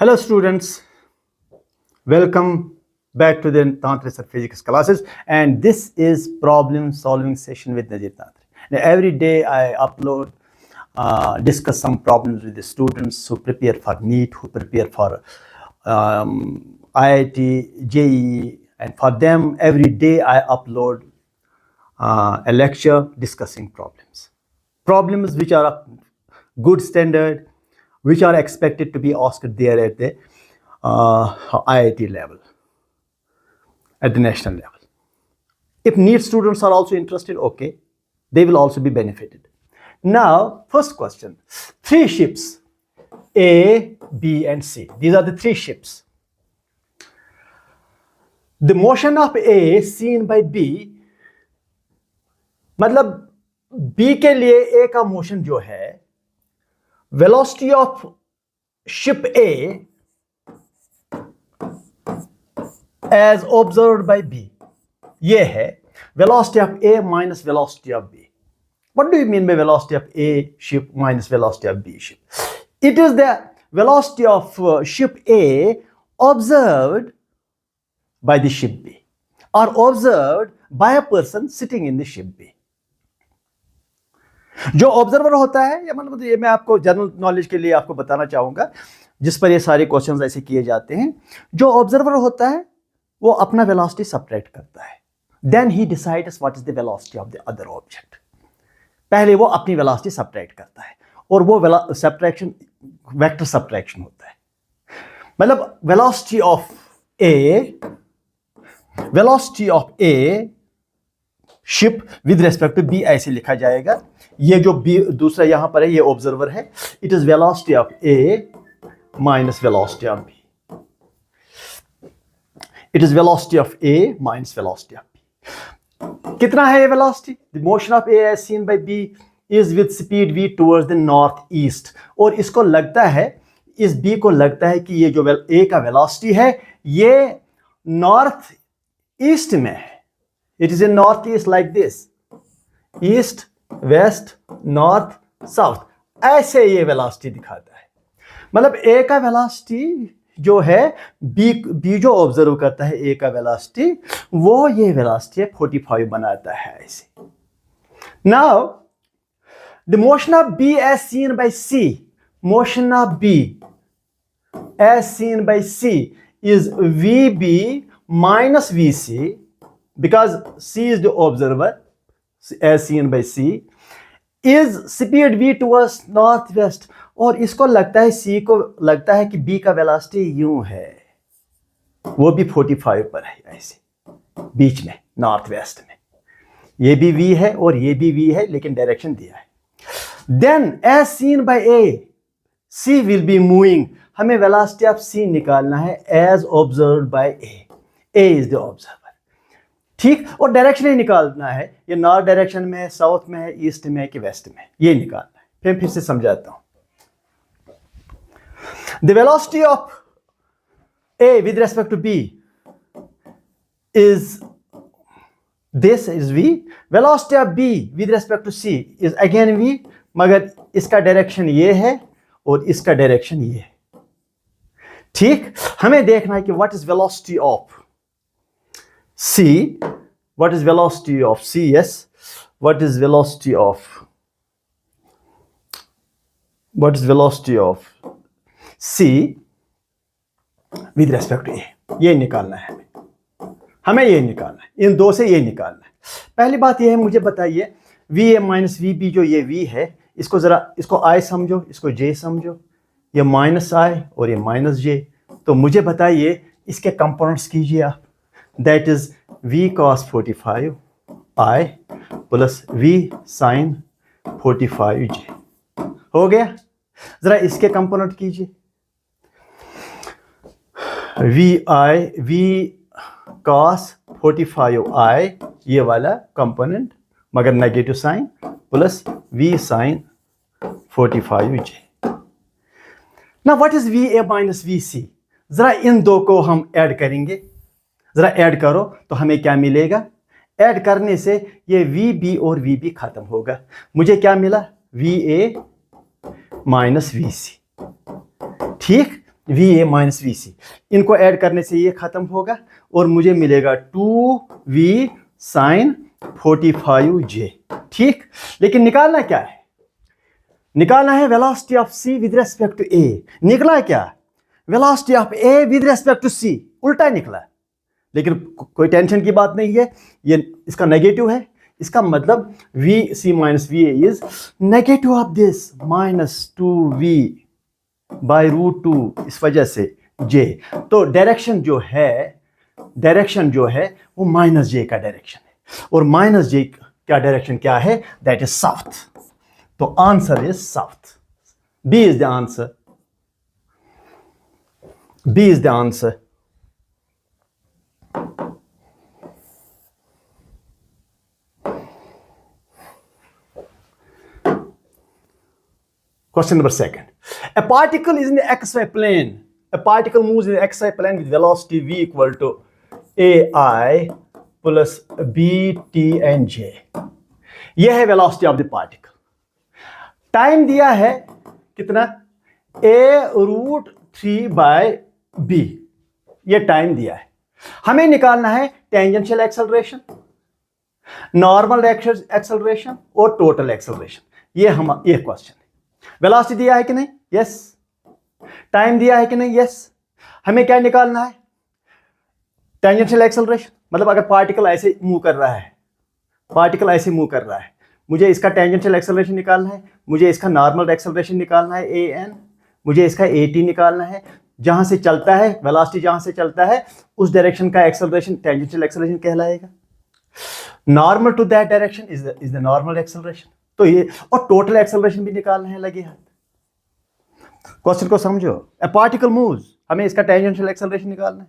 Hello students, welcome back to the Tantri Sir Physics classes, and this is problem solving session with Nazir Tantri. Now, every day I upload, discuss some problems with the students who prepare for NEET, who prepare for IIT, JEE, and for them every day I upload a lecture discussing problems which are of good standard, which are expected to be asked there at the IIT level, at the national level. If NEET students are also interested, okay, they will also be benefited. Now, first question, three ships, A, B, and C. These are the three ships. The motion of A seen by B, मतलब B के लिए A का motion जो है, velocity of ship A as observed by B, ये है velocity of A minus velocity of B. What do you mean by velocity of A ship minus velocity of B ship? It is the velocity of ship A observed by the ship B or observed by a person sitting in the ship B. जो observer होता है, या मतलब ये मैं आपको general knowledge के लिए आपको बताना चाहूंगा, जिस पर ये सारे क्वेश्चंस ऐसे किए जाते हैं. जो ऑब्जर्वर होता है वो अपना वेलोसिटी सब्ट्रैक्ट करता है, देन ही decides what is the velocity of the other object. पहले वो अपनी वेलोसिटी सब्ट्रैक्ट करता है और वो सब्ट्रैक्शन वेक्टर सब्ट्रैक्शन होता है. मतलब velocity of A ship with respect to B ऐसे लिखा जाएगा. ये जो बी दूसरा यहां पर है, ये ऑब्जर्वर है. It is velocity of A minus velocity of B. It is velocity of A minus velocity of B. कितना है ये velocity? The motion of A as seen by B is with speed v towards the north east. और इसको लगता है, इस B को लगता है कि ये जो ए का वेलोसिटी है ये नॉर्थ ईस्ट में है. It is in northeast like this, east, west, north, south. ऐसे ये वेलोसिटी दिखाता है. मतलब ए का वेलोसिटी जो है बी जो ऑब्जर्व करता है ए का वेलोसिटी, वो ये वेलोसिटी 45 बनाता है ऐसे. Now, the motion of B as seen by C, motion of B as seen by C is VB minus VC. Because C is the observer, as seen by C, is speed v towards northwest. और इसको लगता है, C को लगता है कि B का velocity यूं है, वो भी 45 पर है ऐसे बीच में नॉर्थ वेस्ट में. ये भी V है और ये भी V है, लेकिन डायरेक्शन दिया है. Then as seen by A, C will be moving. हमें वेलोसिटी ऑफ C निकालना है as observed by A. A is the observer. ठीक. और डायरेक्शन ही निकालना है, ये नॉर्थ डायरेक्शन में है, साउथ में है, ईस्ट में है कि वेस्ट में, ये निकालना है. फिर से समझाता हूं. The velocity of A with respect to B is this is v. Velocity of B with respect to C is again v, मगर इसका डायरेक्शन ये है और इसका डायरेक्शन ये है. ठीक. हमें देखना है कि what is velocity of C, what is velocity of C? Yes, what is velocity of C with respect to A? ये निकालना है हमें ये निकालना है, इन दो से ये निकालना है. पहली बात ये है, मुझे बताइए VA माइनस VB, जो ये V है, इसको जरा, इसको I समझो, इसको J समझो, ये माइनस I और ये माइनस J. तो मुझे बताइए इसके कंपोनेंट्स कीजिए आप. That is V cos 45 I plus V sin 45 J. हो गया. जरा इसके कंपोनेंट कीजिए. V cos 45 I, ये वाला कंपोनेंट मगर negative sign, plus V sin 45 J. Now what is VA minus VC? जरा इन दो को हम ऐड करेंगे. जरा ऐड करो तो हमें क्या मिलेगा? ऐड करने से ये VB और VB खत्म होगा. मुझे क्या मिला? VA minus VC. ठीक. वी ए माइनस वी सी, इनको ऐड करने से ये खत्म होगा और मुझे मिलेगा 2v साइन 45j। ठीक, लेकिन निकालना क्या है? निकालना है velocity of C with respect to A. निकला क्या? Velocity of A with respect to C, उल्टा निकला। लेकिन कोई टेंशन की बात नहीं है, ये इसका नेगेटिव है, इसका मतलब V C minus V A is negative of this minus 2v by root 2, इस वजह से j। तो डायरेक्शन जो है वो माइनस j का डायरेक्शन है, और माइनस j का डायरेक्शन क्या है? That is south. तो answer is south. B is the answer. B is the answer. Question number 2. A particle is in the xy plane. A particle moves in the xy plane with velocity v equal to ai plus bt and j. यह है velocity of the particle. Time दिया है कितना? a root 3 bye b, यह time दिया है। हमें निकालना है टेंजेंशियल एक्सेलरेशन, नॉर्मल एक्सेलरेशन और टोटल एक्सेलरेशन। ये क्वेश्चन है। वेलोसिटी दिया है कि नहीं? यस। टाइम दिया है कि नहीं? यस। हमें क्या निकालना है? टेंजेंशियल एक्सेलरेशन, मतलब अगर पार्टिकल ऐसे मूव कर रहा है, मुझे इसका टेंजेंशियल एक्सेलरेशन निकालना है, मुझे इसका नॉर्मल एक्सेलरेशन निकालना है an, मुझे इसका at निकालना है। जहां से चलता है वेलोसिटी, जहां से चलता है उस डायरेक्शन का एक्सेलरेशन टेंजेंशियल एक्सेलरेशन कहलाएगा। Normal to that direction is the normal acceleration. तो ये, और टोटल एक्सेलरेशन भी निकालना है लगे हाथ। क्वेश्चन को समझो। ए पार्टिकल मूव्स, हमें इसका टेंजेंशियल एक्सेलरेशन निकालना है,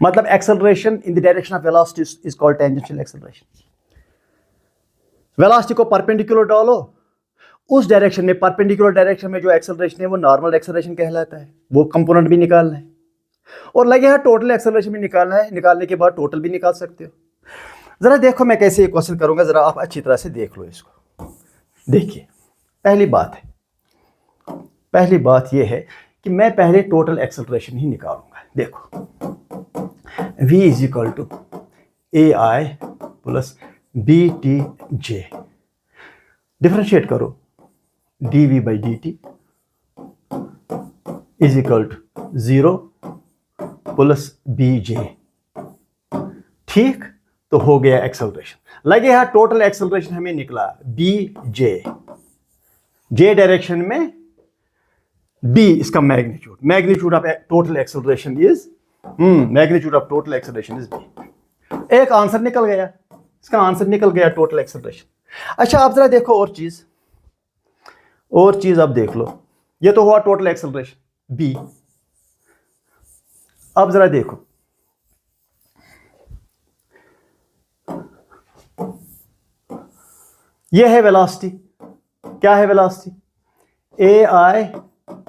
मतलब acceleration in the direction of velocity is called tangential acceleration. Velocity को परपेंडिकुलर डालो, उस डायरेक्शन में, परपेंडिकुलर डायरेक्शन में जो एक्सेलरेशन है वो नॉर्मल एक्सेलरेशन कहलाता है। वो कंपोनेंट भी निकालना है, और लगे हाथ टोटल एक्सेलरेशन भी निकालना है। निकालने के बाद टोटल भी निकाल सकते हो। जरा देखो मैं कैसे ये क्वेश्चन करूंगा, जरा आप अच्छी तरह से देख लो इसको। देखिए, पहली बात ये है कि मैं पहले टोटल एक्सेलरेशन ही निकालूंगा। देखो, v is equal to A I plus B T J. Differentiate करो, D V by D T is equal to 0 plus B J. ठीक, तो हो गया एक्सेलरेशन। लगे हाथ टोटल एक्सेलरेशन हमें निकला बी जे डायरेक्शन में, बी इसका magnitude of total acceleration is b. एक आंसर निकल गया, इसका आंसर निकल गया टोटल एक्सेलरेशन। अच्छा, आप जरा देखो और चीज आप देख लो। ये तो हुआ टोटल एक्सेलरेशन बी। अब जरा देखो, यह है वेलोसिटी। क्या है velocity? A I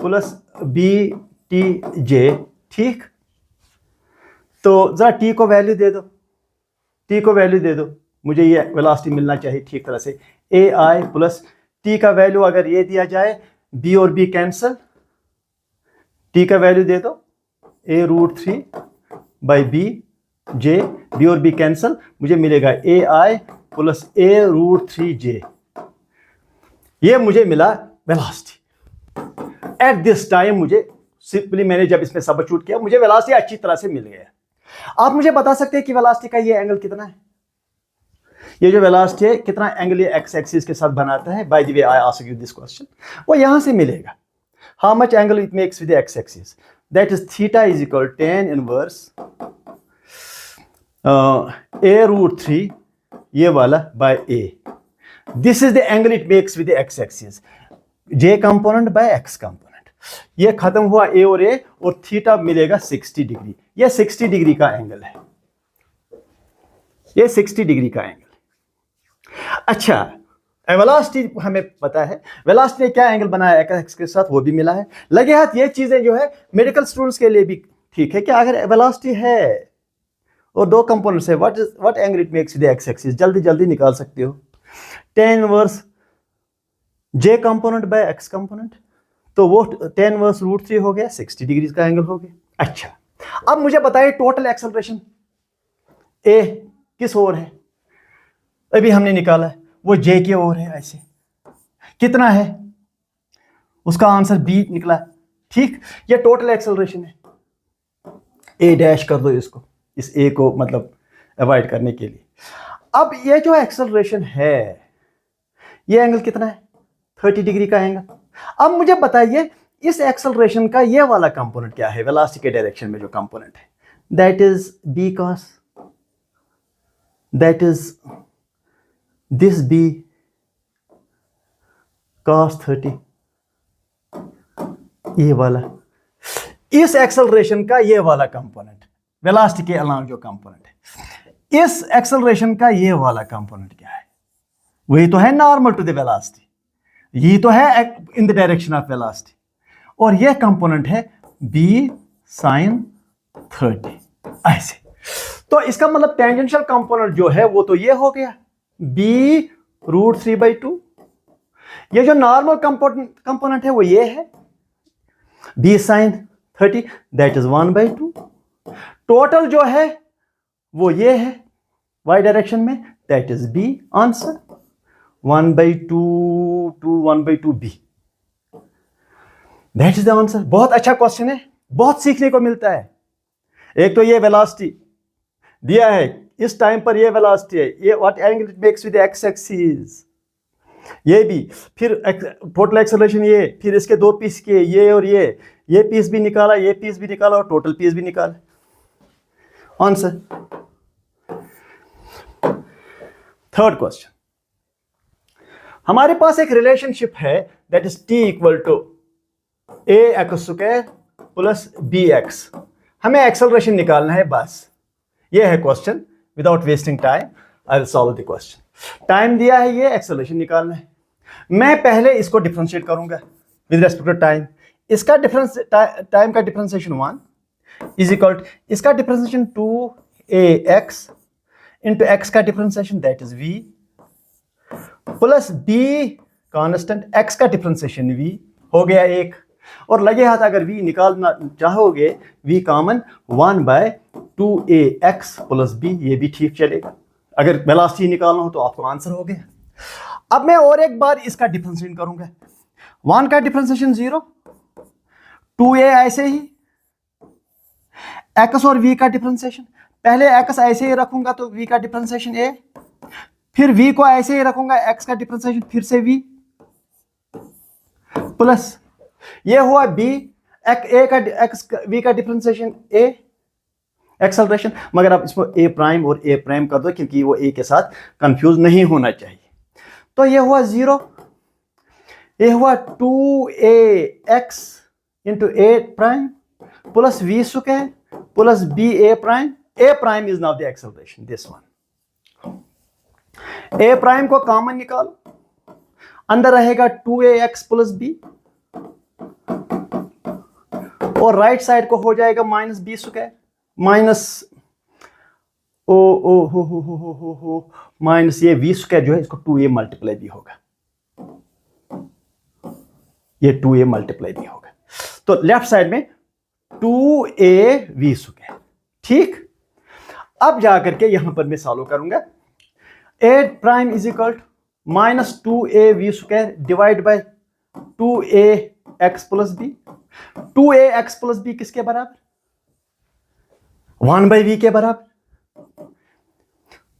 plus B T जे। ठीक, तो जरा टी को वैल्यू दे दो, मुझे ये वेलोसिटी मिलना चाहिए ठीक तरह से। ए आई प्लस टी का वैल्यू अगर ये दिया जाए, बी और बी कैंसल, टी का वैल्यू दे दो A root 3 by B J, B और बी कैंसल, मुझे मिलेगा ए आई प्लस ए रूट 3 जे। ये मुझे मिला वेलोसिटी एट दिस टाइम। मुझे सिंपली, मैंने जब इसमें सबस्टिट्यूट किया, मुझे वेलोसिटी अच्छी तरह से मिल गया। आप मुझे बता सकते हैं कि वेलोसिटी का ये एंगल कितना है? ये जो वेलोसिटी है, कितना एंगल ये एक्स एक्सिस के साथ बनाता है? By the way, I ask you this question, वो यहां से मिलेगा। How much angle it makes with x axis? That is theta is equal tan inverse a root 3 ये वाला by a. This is the angle it makes with x axis, j component by x component. ये खत्म हुआ ए, और theta मिलेगा 60 degree. ये 60 degree का angle है, ये 60 डिग्री का एंगल। अच्छा, वेलोसिटी हमें पता है, वेलोसिटी ने क्या एंगल बनाया एक्स के साथ, वो भी मिला है। लगे हाथ ये चीजें जो है मेडिकल स्टूडेंट्स के लिए भी ठीक है कि अगर वेलोसिटी है और दो कंपोनेंट्स है, what angle it makes with x axis, जल्दी निकाल सकते हो। tan inverse J component by x component तो वो 10 वर्स रूट 3 हो गया, 60 डिग्रीज का एंगल हो गया। अच्छा, अब मुझे बताइए टोटल एक्सेलरेशन ए किस ओर है, अभी हमने निकाला है वो जे की ओर है, ऐसे कितना है, उसका आंसर बी निकला। ठीक, ये टोटल एक्सेलरेशन है, ए डैश कर दो इसको, इस ए को मतलब अवॉइड करने के लिए। अब ये जो एक्सेलरेशन है, ये एंगल कितना है, 30 डिग्री का एंगल। अब मुझे बताइए इस एक्सेलरेशन का ये वाला कंपोनेंट क्या है, वेलोसिटी के डायरेक्शन में जो कंपोनेंट है, that is b cos, that is this b cos 30, ये वाला, इस एक्सेलरेशन का ये वाला कंपोनेंट, वेलोसिटी के अलांग जो कंपोनेंट है, इस एक्सेलरेशन का ये वाला कंपोनेंट क्या है, वही तो है नॉर्मल टू द वेलोसिटी, यही तो है in the direction of velocity, और ये कंपोनेंट है b sin 30, ऐसे। तो इसका मतलब टेंजेंशियल कंपोनेंट जो है वो तो ये हो गया b रूट 3/2, ये जो नॉर्मल कंपोनेंट है वो ये है b sin 30, that is 1/2। Total जो है वो ये है y डायरेक्शन में, that is b, answer 1/2 to 1/2 b, that is the answer. बहुत अच्छा क्वेश्चन है, बहुत सीखने को मिलता है। एक तो ये वेलोसिटी दिया है, इस टाइम पर ये वेलोसिटी है, ये what angle it makes with x axis, ये भी, फिर टोटल एक्सेलरेशन ये, फिर इसके दो पीस किए, ये और ये पीस भी निकाला, ये पीस भी निकाला और टोटल पीस भी निकाला, आंसर। थर्ड क्वेश्चन, हमारे पास एक रिलेशनशिप है that is t equal to a x square plus b x, हमें एक्सेलरेशन निकालना है बस, ये है question. Without wasting time I will solve the question. Time दिया है, ये एक्सेलरेशन निकालना है। मैं पहले इसको डिफरेंशिएट करूंगा विद रेस्पेक्ट टू टाइम, इसका डिफरेंस टाइम का डिफरेंशिएशन 1 इज इक्वल टू इसका डिफरेंशिएशन 2ax इंटू एक्स का differentiation that is v plus b constant, x का डिफरेंशिएशन v हो गया 1, और लगे हाथ अगर v निकालना चाहोगे v common 1/2ax plus b, ये भी ठीक चलेगा। अगर वेलोसिटी निकालना हो तो आपको आंसर हो गया। अब मैं और एक बार इसका डिफरेंशिएशन करूंगा, 1 का डिफरेंशिएशन 0, 2a ऐसे ही, x और v का डिफरेंशिएशन, पहले x ऐसे ही रखूंगा तो v का डिफरेंशिएशन a, फिर v को ऐसे ही रखूंगा, x का डिफरेंशिएशन फिर से v, प्लस ये हुआ b, v का डिफरेंशिएशन a एक्सेलरेशन, मगर आप इसको a प्राइम और a प्राइम कर दो क्योंकि वो a के साथ कंफ्यूज नहीं होना चाहिए। तो ये हुआ 0, ये हुआ 2ax into a prime plus v square plus ba prime is now the acceleration, this one. a prime को कॉमन निकालो, अंदर रहेगा 2ax प्लस b, और राइट साइड को हो जाएगा माइनस b स्क्वायर, माइनस हो माइनस ये v स्क्वायर जो है इसको 2a मल्टीप्लाई भी होगा, ये 2a मल्टीप्लाई भी होगा, तो लेफ्ट साइड में 2a v स्क्वायर। ठीक, अब जाकर के यहां पर मैं सॉल्व करूंगा, a prime is equal to minus 2a v square divide by 2ax plus b, 2ax plus b किसके बराबर, 1/v के बराबर,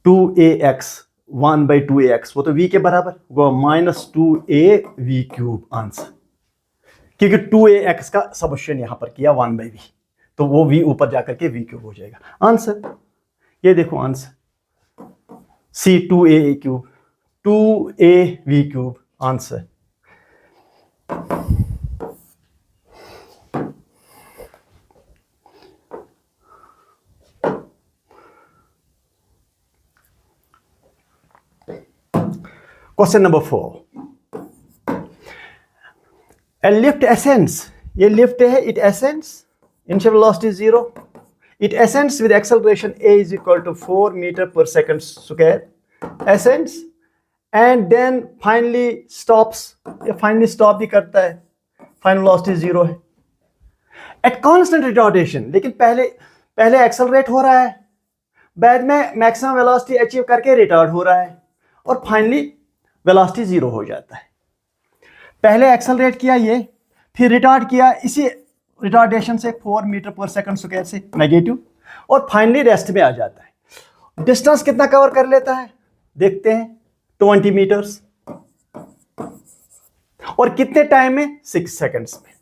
2ax 1/2ax वो तो v के बराबर, वो minus 2a v cube, answer. क्योंकि 2ax का सब्स्टिट्यूशन यहां पर किया 1/v, तो वो v ऊपर जाकर के v क्यूब हो जाएगा, आंसर। ये देखो answer, c 2a cube 2a v cube, answer. Question number 4. A lift ascends. ये lift है, it ascends. Initial velocity is 0. It ascends with acceleration a is equal to 4 meter per second square. Ascends and then finally stops. ये finally stop भी करता है final velocity 0 है at constant retardation. लेकिन पहले accelerate हो रहा है, बाद में मैक्सिमम वेलोसिटी अचीव करके रिटार्ड हो रहा है और फाइनली वेलोसिटी 0 हो जाता है। पहले एक्सेलरेट किया ये, फिर रिटार्ड किया इसी रिटार्डेशन से 4 मीटर पर सेकंड स्क्वायर से नेगेटिव, और फाइनली रेस्ट में आ जाता है। डिस्टेंस कितना कवर कर लेता है देखते हैं, 20 मीटर्स, और कितने टाइम में, 6 सेकंड्स में।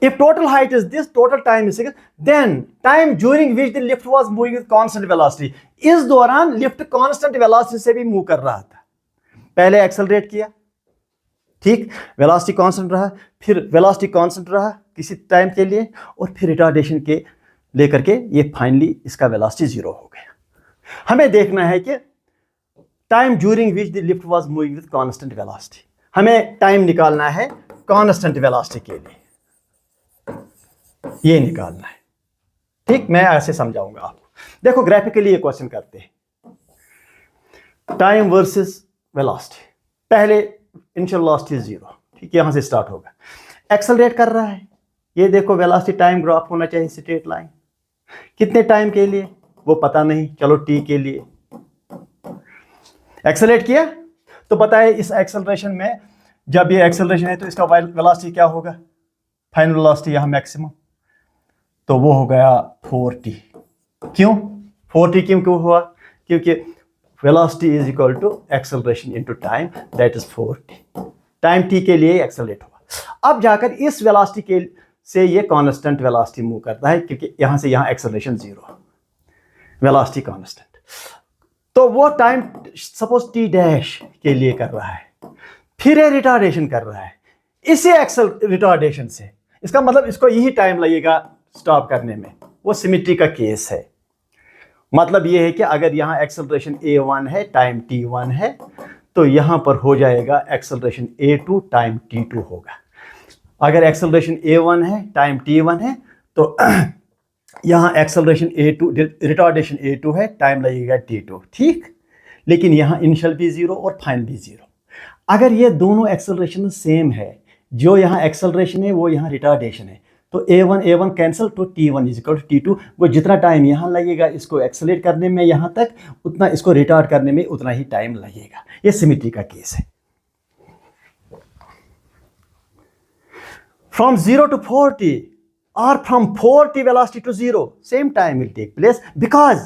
If total height is this, total time is 6, then time during which the lift was moving with constant velocity, इस दौरान लिफ्ट कांस्टेंट वेलोसिटी से भी मूव कर रहा था। पहले एक्सेलरेट किया, ठीक, वेलोसिटी कांस्टेंट रहा, फिर वेलोसिटी कांस्टेंट रहा किसी टाइम के लिए, और फिर रिटार्डेशन के लेकर के ये फाइनली इसका वेलोसिटी 0 हो गया। हमें देखना है कि time during which the lift was moving with constant velocity, हमें टाइम निकालना है कांस्टेंट वेलोसिटी के लिए, ये निकालना है, ठीक। मैं ऐसे समझाऊंगा आपको। देखो ग्राफिकली ये क्वेश्चन करते हैं, टाइम वर्सेस वेलोसिटी। पहले इनिशियल वेलोसिटी 0, ठीक, यहां से स्टार्ट होगा, एक्सेलरेट कर रहा है, ये देखो वेलोसिटी टाइम ग्राफ होना चाहिए स्ट्रेट लाइन। कितने टाइम के लिए वो पता नहीं, चलो टी के लिए एक्सेलरेट किया, तो पता है इस एक्सेलरेशन में, जब ये एक्सेलरेशन है तो इसका वेलोसिटी क्या होगा, फाइनल वेलोसिटी यहां मैक्सिमम, तो वो हो गया 4t। क्यों 4t क्यों हुआ, क्योंकि velocity is equal to acceleration into time, that is 4t। Time t के लिए एक्सेलरेट हुआ। अब जाकर इस वेलोसिटी के से ये कांस्टेंट वेलोसिटी मूव करता है, क्योंकि यहां से यहां एक्सेलरेशन 0, वेलोसिटी कांस्टेंट। तो वो टाइम सपोज t डैश के लिए कर रहा है, फिर ये रिटार्डेशन कर रहा है इसी रिटार्डेशन से, इसका मतलब इसको यही टाइम लगेगा स्टॉप करने में। वो सिमेट्री का केस है। मतलब ये है कि अगर यहाँ एक्सेलरेशन a1 है, टाइम t1 है, तो यहाँ पर हो जाएगा एक्सेलरेशन a2 टाइम t2 होगा। अगर एक्सेलरेशन a1 है, टाइम t1 है, तो यहाँ एक्सेलरेशन a2, रिटार्डेशन a2 है, टाइम लगेगा t2, ठीक। लेकिन यहाँ इनिशियल भी 0 और फाइनल भी 0। अगर ये दोनों एक्सेलरेशन सेम है, जो यहाँ एक्सेलरेशन है वो यहाँ रिटार्डेशन है, तो a1 कैंसिल, तो t1 is equal to t2। वो जितना टाइम यहाँ लगेगा इसको एक्सेलरेट करने में यहाँ तक, उतना इसको रिटार्ड करने में उतना ही टाइम लगेगा। ये सिमेट्री का केस है। From 0 to 40 or from 40 velocity to 0, same time will take place because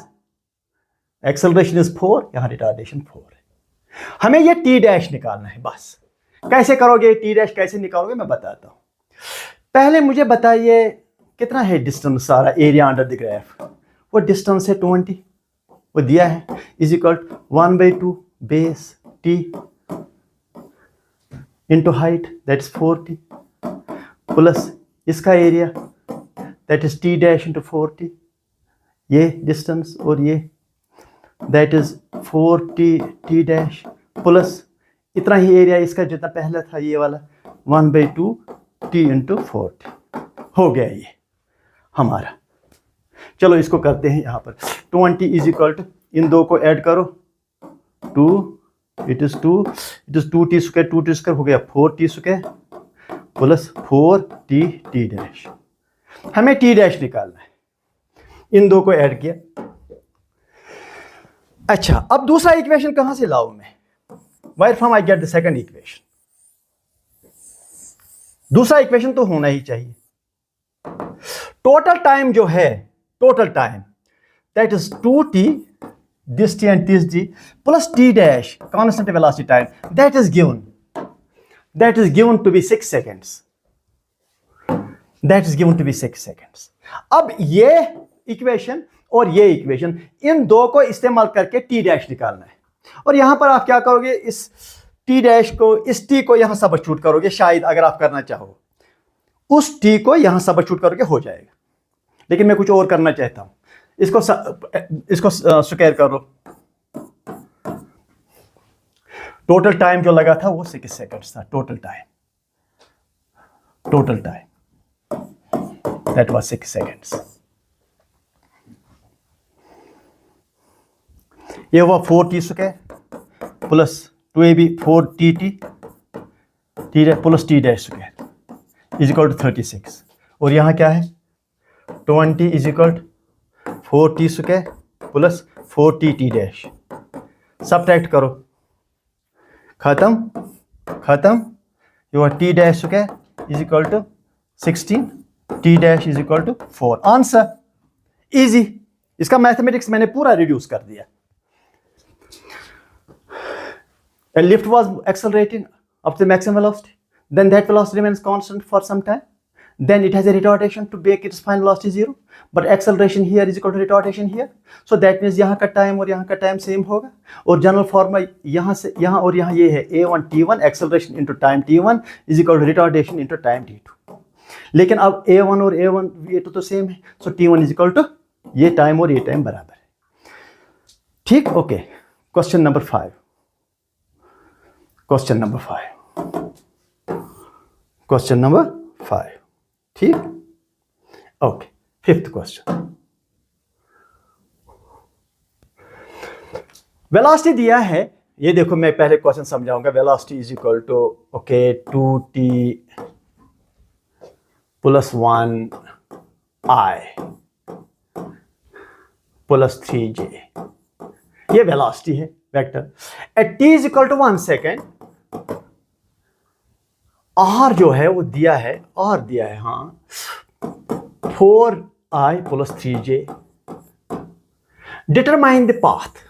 acceleration is 4, यहाँ रिटार्डेशन 4 है। हमें ये t डैश निकालना है बस। कैसे करोगे t डैश, कैसे निकालोगे मैं बताता हूँ। पहले मुझे बताइए कितना है डिस्टेंस, सारा एरिया अंडर द ग्राफ। वो डिस्टेंस है 20, वो दिया है, is equal 1/2 base t into height, that is 4t, plus इसका area that is t dash into 4t, ये डिस्टेंस और ये that is 4t t dash, plus इतना ही एरिया इसका जितना पहले था ये वाला 1/2 t इंटू 4t। हो गया ये हमारा। चलो इसको करते हैं यहाँ पर। 20 इज इक्वल टू, इन दो को ऐड करो, 2 it is 2t square, 2t square हो गया 4t square, plus 4t t dash. हमें t डैश निकालना है, इन दो को ऐड किया। अच्छा, अब दूसरा इक्वेशन कहां से लाऊं मैं, wire from I get the second equation. दूसरा इक्वेशन तो होना ही चाहिए। टोटल टाइम जो है, total time that is 2t, this t and this t plus t dash constant velocity time, that is given to be 6 seconds, that is given to be 6 seconds। अब ये equation और ये equation, इन दो को इस्तेमाल करके t डैश निकालना है। और यहां पर आप क्या करोगे, इस t डैश को, इस t को यहां सब्स्टिट्यूट करोगे, शायद अगर आप करना चाहो उस t को यहां सब्स्टिट्यूट करोगे, हो जाएगा। लेकिन मैं कुछ और करना चाहता हूं, इसको स्क्वायर करो। टोटल टाइम जो लगा था वो 6 सेकंड्स था, total time that was 6 seconds. ये हुआ 4t square plus 2ab 4tt t dash plus t dash square is equal to 36 और यहाँ क्या है 20 is equal to 4t square plus 4t t dash subtract करो खत्म your t dash square is equal to 16 t dash is equal to 4 answer easy. इसका mathematics मैंने पूरा reduce कर दिया। A lift was accelerating up to the maximum velocity. Then that velocity remains constant for some time. Then it has a retardation to make its final velocity 0. But acceleration here is equal to retardation here. So that means यहाँ का time और यहाँ का time same होगा और general formula यहाँ से यहाँ और यहाँ ये है a1 t1 acceleration into time t1 is equal to retardation into time t2. लेकिन अब a1 और a2 तो सेम है, so t1 is equal to ये टाइम और ये टाइम बराबर है। ठीक, ओके। क्वेश्चन नंबर 5 ठीक, ओके। 5th क्वेश्चन, वेलोसिटी दिया है, ये देखो मैं पहले क्वेश्चन समझाऊंगा। Velocity is equal to okay 2t plus 1i plus 3j, ये वेलोसिटी है vector at t is equal to 1 second. r जो है वो दिया है, हाँ 4i प्लस 3j। डिटरमाइन द पाथ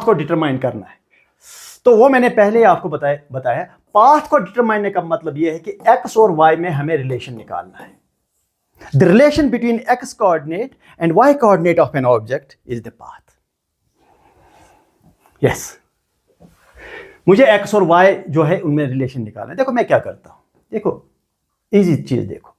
को डिटरमाइन करना है। तो वो मैंने पहले आपको बताया पाथ को डिटरमाइन का मतलब ये है कि x और y में हमें रिलेशन निकालना है। The relation between x coordinate and y coordinate of an object is the path. Yes, मुझे x और y जो है उनमें रिलेशन निकालना है। देखो मैं क्या करता हूं, देखो इजी चीज देखो,